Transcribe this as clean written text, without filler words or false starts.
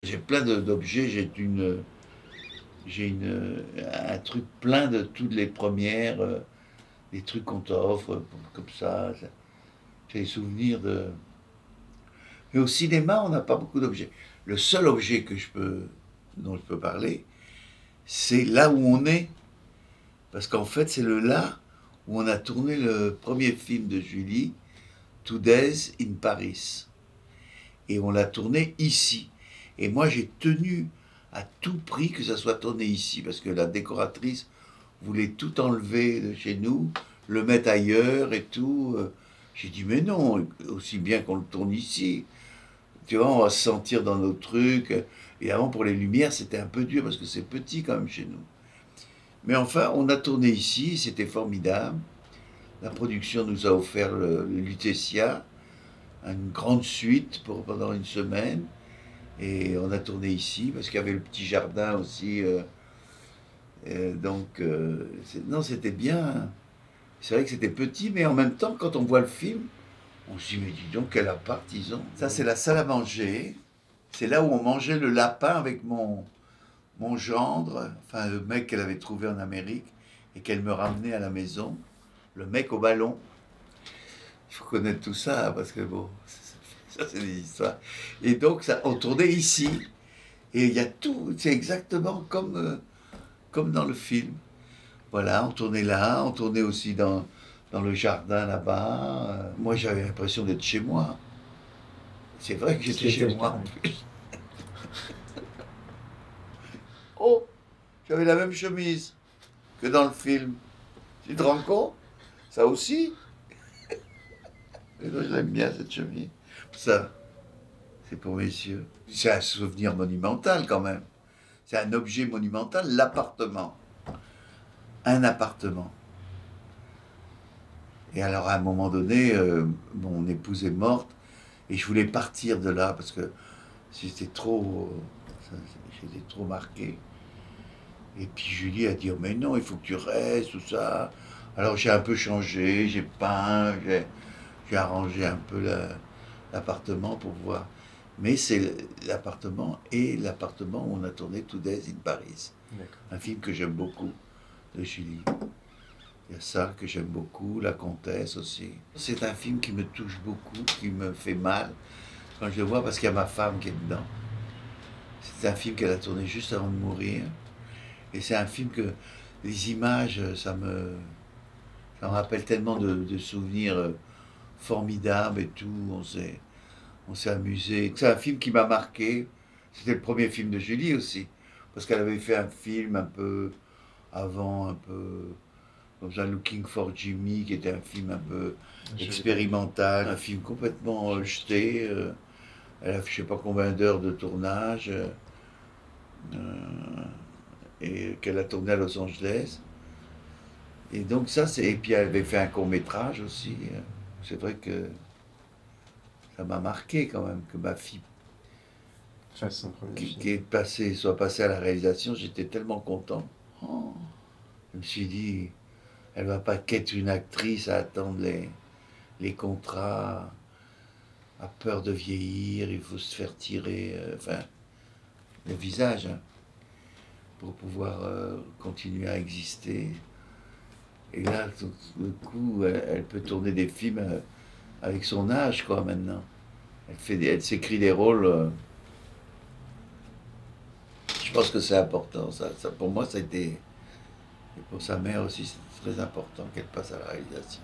J'ai plein d'objets, un truc plein de toutes les premières, des trucs qu'on t'offre, comme ça. J'ai des souvenirs de... Mais au cinéma, on n'a pas beaucoup d'objets. Le seul objet dont je peux parler, c'est là où on est. Parce qu'en fait, c'est le là où on a tourné le premier film de Julie, Two Days in Paris. Et on l'a tourné ici. Et moi, j'ai tenu à tout prix que ça soit tourné ici, parce que la décoratrice voulait tout enlever de chez nous, le mettre ailleurs et tout. J'ai dit, mais non, aussi bien qu'on le tourne ici. Tu vois, on va se sentir dans nos trucs. Et avant, pour les lumières, c'était un peu dur, parce que c'est petit quand même chez nous. Mais enfin, on a tourné ici, c'était formidable. La production nous a offert le Lutetia, une grande suite pendant une semaine. Et on a tourné ici, parce qu'il y avait le petit jardin aussi. Non, c'était bien. C'est vrai que c'était petit, mais en même temps, quand on voit le film, on se dit, mais dis donc, quel appart ils ont. Ça, c'est la salle à manger. C'est là où on mangeait le lapin avec mon gendre, enfin le mec qu'elle avait trouvé en Amérique et qu'elle me ramenait à la maison. Le mec au ballon. Il faut connaître tout ça, parce que bon, ça c'est des histoires. Et donc, ça, on tournait ici. Et il y a tout, c'est exactement comme dans le film. Voilà, on tournait là, on tournait aussi dans le jardin là-bas. Moi, j'avais l'impression d'être chez moi. C'est vrai que Ce qui j'étais était chez le moi cas, en oui. plus. Oh, j'avais la même chemise que dans le film. Tu te rends compte? Ça aussi? Et donc, j'aime bien cette chemise. Ça, c'est pour mes yeux. C'est un souvenir monumental quand même. C'est un objet monumental, l'appartement. Un appartement. Et alors à un moment donné, mon épouse est morte et je voulais partir de là parce que j'étais trop, j'étais trop marqué. Et puis Julie a dit oh, mais non, il faut que tu restes, tout ça. Alors j'ai un peu changé, j'ai peint, j'ai arrangé un peu l'appartement pour voir. Mais c'est l'appartement où on a tourné Two Days in Paris. D'accord. Un film que j'aime beaucoup de Julie. Il y a ça que j'aime beaucoup, La Comtesse aussi. C'est un film qui me touche beaucoup, qui me fait mal quand je le vois parce qu'il y a ma femme qui est dedans. C'est un film qu'elle a tourné juste avant de mourir. Et c'est un film que les images, ça me rappelle tellement de souvenirs formidables et tout. On s'est amusé. C'est un film qui m'a marqué. C'était le premier film de Julie aussi. Parce qu'elle avait fait un film un peu avant, un peu comme ça, Looking for Jimmy, qui était un film un peu Je l'ai pas vu. expérimental, un film complètement jeté. Elle a fait je sais pas combien d'heures de tournage et qu'elle a tourné à Los Angeles. Et donc ça, c'est... Et puis elle avait fait un court métrage aussi. C'est vrai que ça m'a marqué quand même que ma fille Fasse son premier qui film. est passée, soit passée à la réalisation. J'étais tellement content. Oh, je me suis dit, elle va pas qu'être une actrice à attendre les contrats, a peur de vieillir, il faut se faire tirer enfin, le visage hein, pour pouvoir continuer à exister. Et là, tout d'un coup, elle peut tourner des films avec son âge, quoi, maintenant. Elle s'écrit des rôles. Je pense que c'est important. Pour moi, ça a été. Et pour sa mère aussi, c'est très important qu'elle passe à la réalisation.